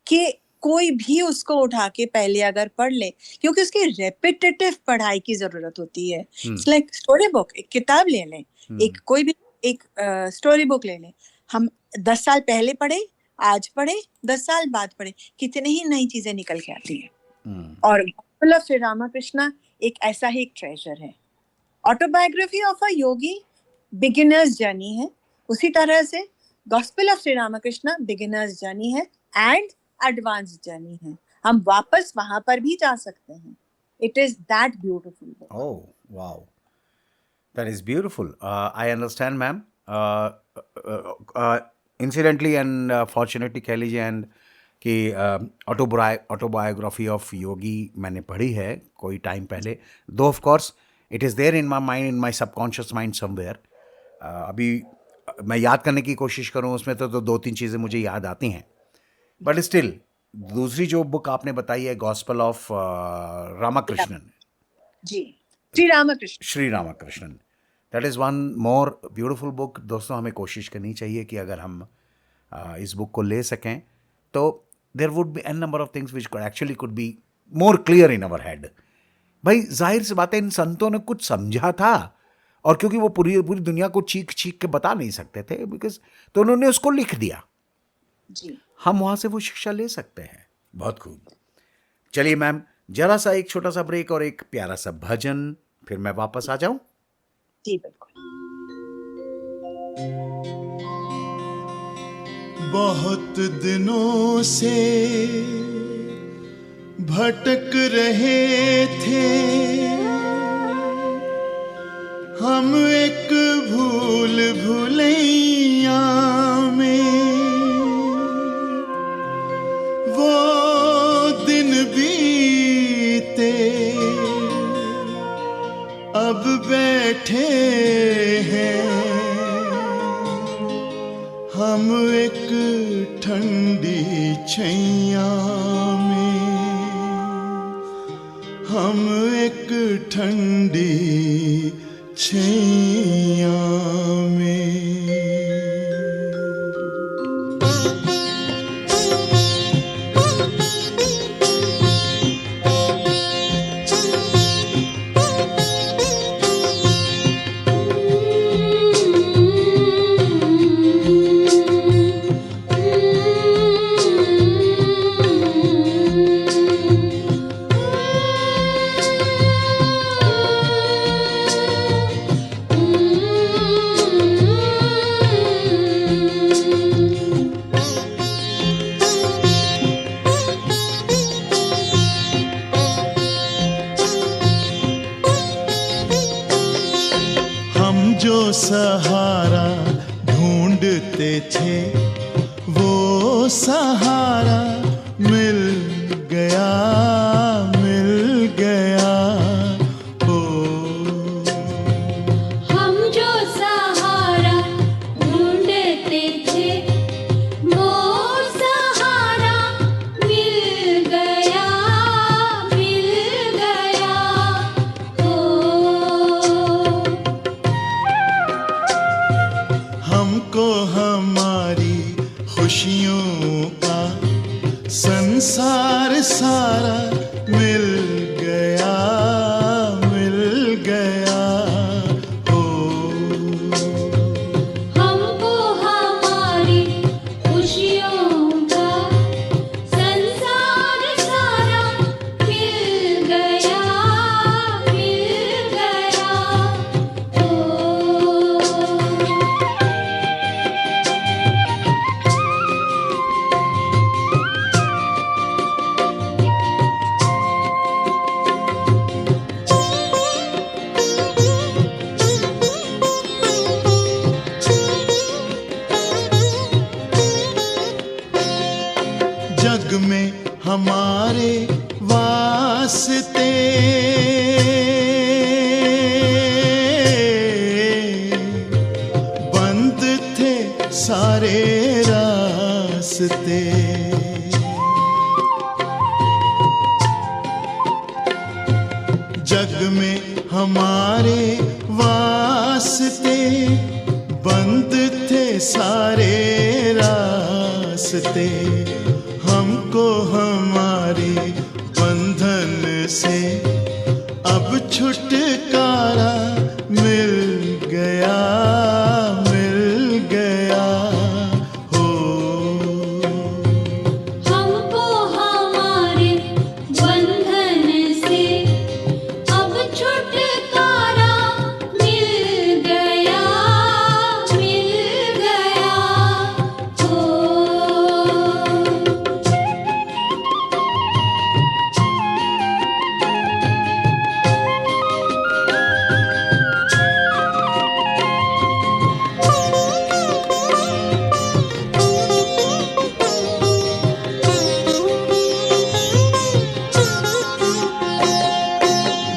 कि कोई भी उसको उठा के पहले अगर पढ़ ले, क्योंकि उसकी रेपिटेटिव पढ़ाई की जरूरत होती है. It's like story book. एक किताब ले लें, एक कोई भी एक स्टोरी बुक ले लें, हम 10 साल पहले पढ़े, आज पढ़े, 10 साल बाद पढ़े, कितनी ही नई चीजें निकल के आती हैं. और गॉस्पेल ऑफ श्री रामकृष्ण एक ऐसा ही एक ट्रेजर है. Autobiography of a yogi beginners journey है, उसी तरह से gospel of Shri Ramakrishna beginners journey है एंड एडवांस जर्नी है. हम वापस वहां पर भी जा सकते हैं. It is that beautiful. Oh, wow. That is beautiful. I understand, ma'am. Incidentally and fortunately कह लीजिए and कि ऑटोबायोग्राफी ऑफ योगी मैंने पढ़ी है कोई टाइम पहले. दो of course it is there in my mind, in my subconscious mind somewhere. अभी मैं याद करने की कोशिश करूँ उसमें तो 2-3 चीज़ें मुझे याद आती हैं, बट स्टिल दूसरी जो बुक आपने बताई है गॉस्पेल ऑफ रामकृष्णन, जी, Shri Ramakrishna. That is one more beautiful book. दोस्तों, हमें कोशिश करनी चाहिए कि अगर हम इस बुक को ले सकें तो there would be an number of things which actually could be more clear in our head. भाई जाहिर सी बात है, इन संतों ने कुछ समझा था, और क्योंकि वो पूरी दुनिया को चीख के बता नहीं सकते थे बिकॉज, तो उन्होंने उसको लिख दिया जी. हम वहाँ से वो शिक्षा ले सकते हैं. बहुत खूब. चलिए मैम, जरा सा एक छोटा सा ब्रेक और एक प्यारा सा भजन, फिर मैं वापस आ जाऊं. जी बिल्कुल. बहुत दिनों से भटक रहे थे हम एक भूलैया में, वो दिन बीते अब बैठे हैं हम एक ठंडी छैया में, हम एक ठंडी छैया में. जो सहारा ढूंढते थे वो सहारा मिल गया, मिल गया. ओ हम जो सहारा ढूंढते थे वो सहारा मिल गया, मिल गया. हमको हमारी खुशियों का संसार सारा मिल गया, मिल गया. ओ हमको हमारी खुशियों का संसार सारा मिल गया, मिल गया. जग में हमारे वास्ते बंद थे सारे रास्ते. जग में हमारे वास्ते रास्ते बंद थे सारे रास्ते, हमको हमारे बंधन से अब छुटकारा मिल गया, मिल गया हो। हमको हमारे बंधन से अब छुटकारा मिल गया, मिल गया हो।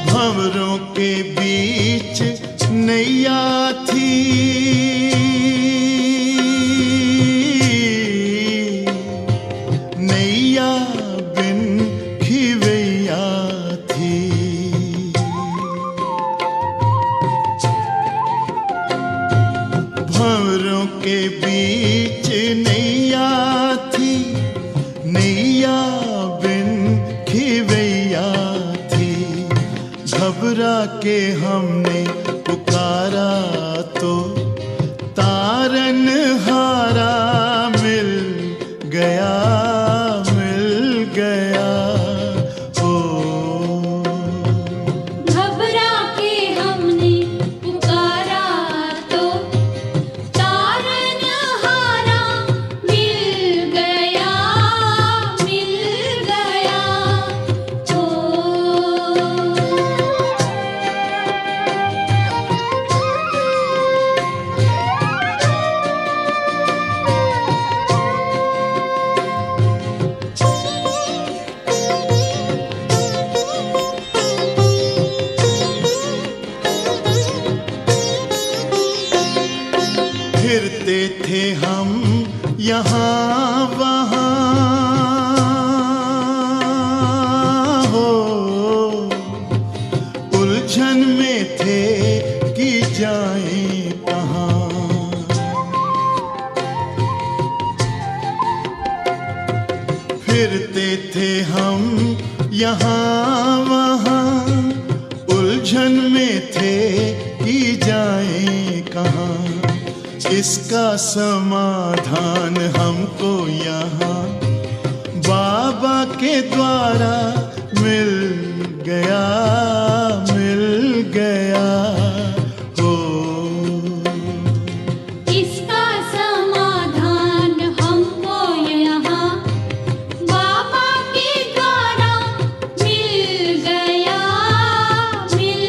भंवरों के बीच नैया थी, नैया बिन खिवैया थी। भंवरों के बीच नैया थी, नैया बिन खिवैया थी। घबरा के हमने पुकारा तो तारन हारा मिल गया, मिल गया हो। घबरा के हमने पुकारा तो तारनहारा मिल गया, मिल गया हो। फिरते थे हम यहाँ वहाँ हो, उलझन में थे कि जाएं कहाँ। फिरते थे हम यहाँ वहाँ, उलझन में थे कि जाएं कहाँ। इसका समाधान हमको यहाँ बाबा के द्वारा मिल गया, मिल गया हो। इसका समाधान हमको यहाँ बाबा के द्वारा मिल गया, मिल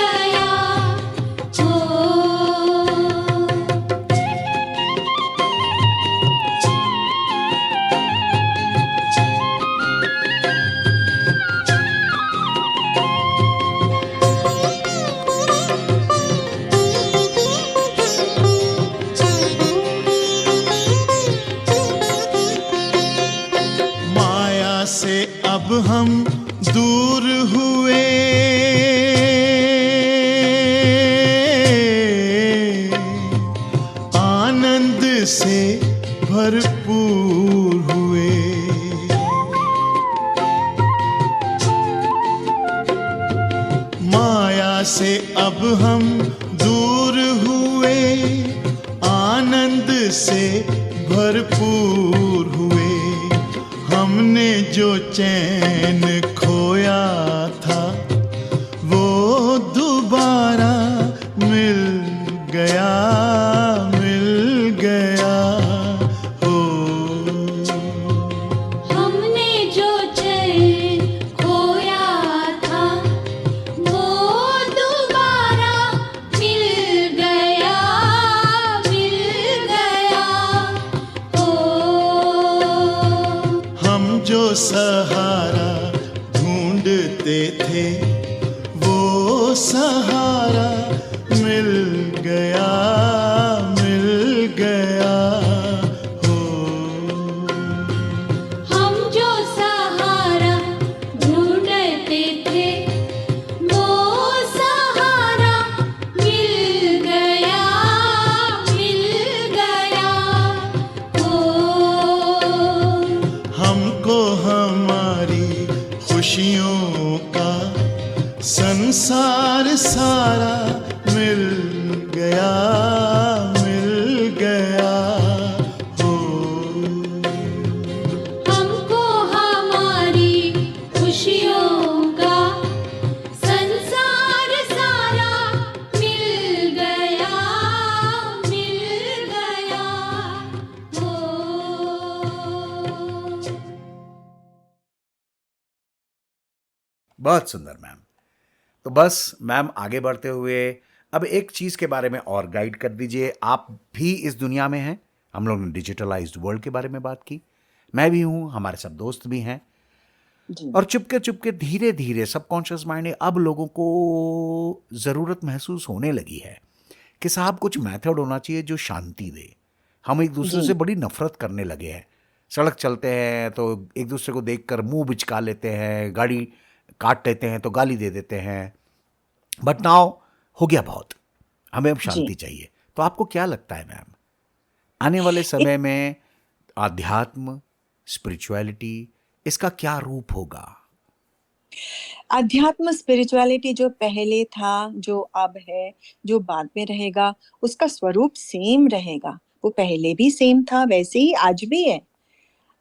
गया हो। माया से अब हम दूर हुए, आनंद से भरपूर हुए। माया से अब हम दूर हुए, आनंद से भरपूर हुए। हमने जो चैन खोया था वो दोबारा मिल गया, मिल गया हो। हमने जो चैन खोया था वो दोबारा मिल गया, मिल गया हो। हम जो सहारा ढूंढते थे वो सहारा मिल गया, मिल गया हो। हम जो सहारा ढूंढते थे वो सहारा मिल गया, बहुत सुंदर मैम। तो बस मैम आगे बढ़ते हुए अब एक चीज़ के बारे में और गाइड कर दीजिए। आप भी इस दुनिया में हैं, हम लोग ने डिजिटलाइज्ड वर्ल्ड के बारे में बात की, मैं भी हूँ, हमारे सब दोस्त भी हैं, जी और चुपके चुपके धीरे धीरे सबकॉन्शियस माइंड में अब लोगों को ज़रूरत महसूस होने लगी है कि साहब कुछ मेथड होना चाहिए जो शांति दे। हम एक दूसरे जी से बड़ी नफरत करने लगे हैं। सड़क चलते हैं तो एक दूसरे को देखकर मुंह बिचका लेते हैं, गाड़ी काट लेते हैं तो गाली दे देते हैं। बट नाउ हो गया बहुत, हमें अब जी शांति चाहिए। तो आपको क्या लगता है मैम, आने वाले समय में आध्यात्म, स्पिरिचुअलिटी, इसका क्या रूप होगा? अध्यात्म स्पिरिचुअलिटी जो पहले था, जो अब है, जो बाद में रहेगा, उसका स्वरूप सेम रहेगा। वो पहले भी सेम था, वैसे ही आज भी है।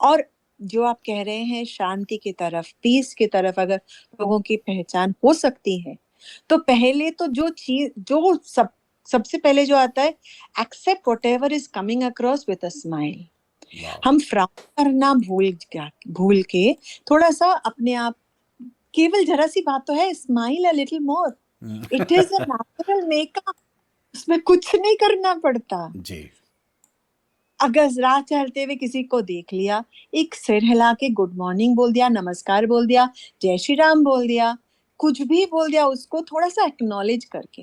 और जो आप कह रहे हैं शांति की तरफ, पीस की तरफ अगर लोगों की पहचान हो सकती है, तो पहले तो जो चीज जो सबसे पहले जो आता है, accept whatever is coming across with a smile. वाह, हम फ्राउन करना भूल के थोड़ा सा अपने आप, केवल जरा सी बात तो है, smile a little more, it is a natural makeup, उसमें कुछ नहीं करना पड़ता। जी, अगर राह चलते हुए किसी को देख लिया, एक सिर हिला के गुड मॉर्निंग बोल दिया, नमस्कार बोल दिया, जय श्री राम बोल दिया, कुछ भी बोल दिया, उसको थोड़ा सा एक्नॉलेज करके,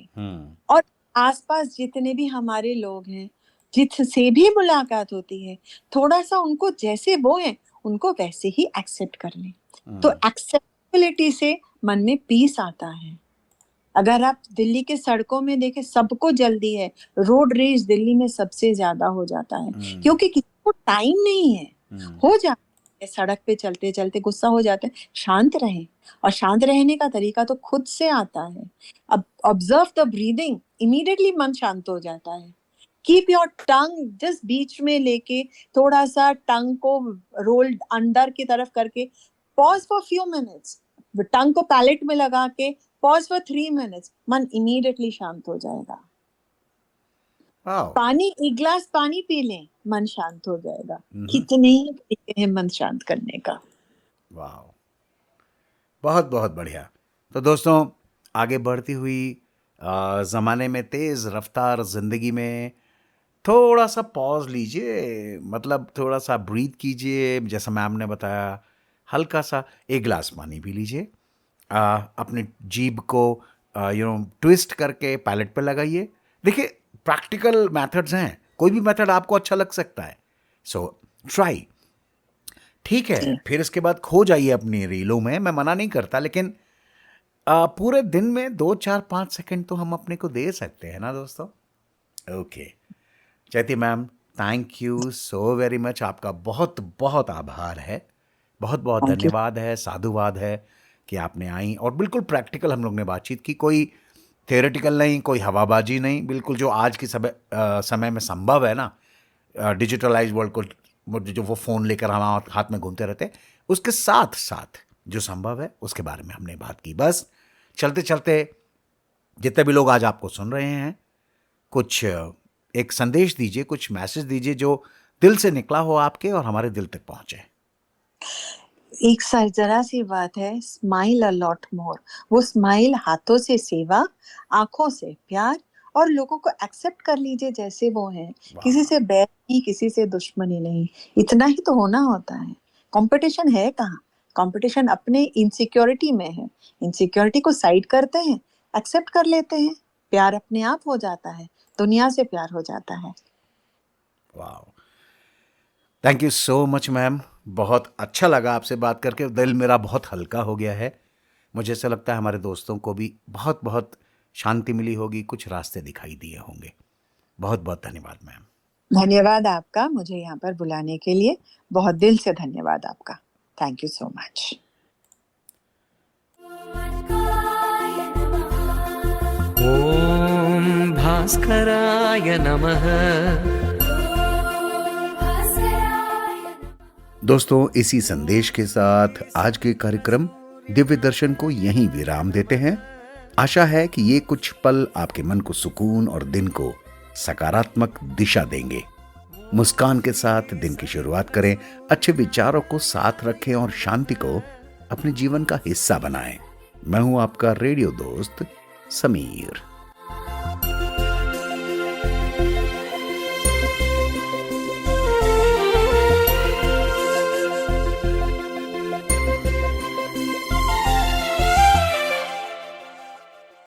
और आसपास जितने भी हमारे लोग हैं, जिससे भी मुलाकात होती है, थोड़ा सा उनको जैसे वो हैं उनको वैसे ही एक्सेप्ट कर लें। तो एक्सेप्टेबिलिटी से मन में पीस आता है। अगर आप दिल्ली के सड़कों में देखें, सबको जल्दी है, रोड रेज दिल्ली में सबसे ज्यादा हो जाता है, क्योंकि किसी को टाइम नहीं है, हो जाता है, सड़क पे चलते चलते गुस्सा हो जाता है। शांत रहें, और शांत रहने का तरीका तो खुद से आता है। अब ऑब्जर्व द ब्रीदिंग, इमीडिएटली मन शांत हो जाता है। कीप योर टंग जस्ट बीच में लेके, थोड़ा सा टंग को रोल्ड अंदर की तरफ करके, पॉज फॉर फ्यू मिनट्स, टंग को पैलेट में लगा के पॉज फॉर 3 मिनट्स, मन इमीडिएटली शांत हो जाएगा। वाह, पानी, एक गिलास पानी पी लें, मन शांत हो जाएगा। कितने ही तरीके हैं मन शांत करने का। वाह, बहुत बहुत बढ़िया। तो दोस्तों, आगे बढ़ती हुई ज़माने में, तेज़ रफ्तार ज़िंदगी में, थोड़ा सा पॉज लीजिए, मतलब थोड़ा सा ब्रीथ कीजिए। जैसा मैम ने बताया, हल्का सा एक गिलास पानी पी लीजिए, अपने जीभ को ट्विस्ट करके पैलेट पे लगाइए। देखिए, प्रैक्टिकल मेथड्स हैं, कोई भी मेथड आपको अच्छा लग सकता है, सो ट्राई। ठीक है, फिर इसके बाद खो जाइए अपनी रीलों में, मैं मना नहीं करता, लेकिन पूरे दिन में 2, 4, 5 सेकंड तो हम अपने को दे सकते हैं ना दोस्तों। Okay, Chaiti ma'am, thank you so very much. आपका बहुत बहुत आभार है, बहुत बहुत Thank you. धन्यवाद है, साधुवाद है कि आपने आई और बिल्कुल प्रैक्टिकल हम लोग ने बातचीत की। कोई थियोरेटिकल नहीं, कोई हवाबाजी नहीं, बिल्कुल जो आज की समय में संभव है ना, डिजिटलाइज वर्ल्ड को, जो वो फ़ोन लेकर हम हाथ में घूमते रहते हैं, उसके साथ साथ जो संभव है उसके बारे में हमने बात की। बस चलते चलते जितने भी लोग आज आपको सुन रहे हैं, कुछ एक संदेश दीजिए, कुछ मैसेज दीजिए जो दिल से निकला हो आपके और हमारे दिल तक पहुंचे। एक जरा सी बात है, स्माइल अ लॉट मोर। वो स्माइल हाथों से सेवा, आंखों से प्यार, और लोगों को एक्सेप्ट कर लीजिए जैसे वो हैं। किसी से बैर नहीं, किसी से दुश्मनी नहीं, इतना ही तो होना होता है। कंपटीशन है कहाँ? कंपटीशन अपने इनसिक्योरिटी में है। इनसिक्योरिटी को साइड करते हैं, एक्सेप्ट कर लेते हैं, प्यार अपने आप हो जाता है, दुनिया से प्यार हो जाता है। वाह, thank you so much ma'am, बहुत अच्छा लगा आपसे बात करके, दिल मेरा बहुत हल्का हो गया है। मुझे ऐसा लगता है हमारे दोस्तों को भी बहुत बहुत शांति मिली होगी, कुछ रास्ते दिखाई दिए होंगे। बहुत बहुत धन्यवाद मैम। धन्यवाद आपका, मुझे यहाँ पर बुलाने के लिए बहुत दिल से धन्यवाद आपका। Thank you so much. ॐ भास्कराय नमः। दोस्तों, इसी संदेश के साथ आज के कार्यक्रम दिव्य दर्शन को यहीं विराम देते हैं। आशा है कि ये कुछ पल आपके मन को सुकून और दिन को सकारात्मक दिशा देंगे। मुस्कान के साथ दिन की शुरुआत करें, अच्छे विचारों को साथ रखें और शांति को अपने जीवन का हिस्सा बनाएं। मैं हूं आपका रेडियो दोस्त समीर।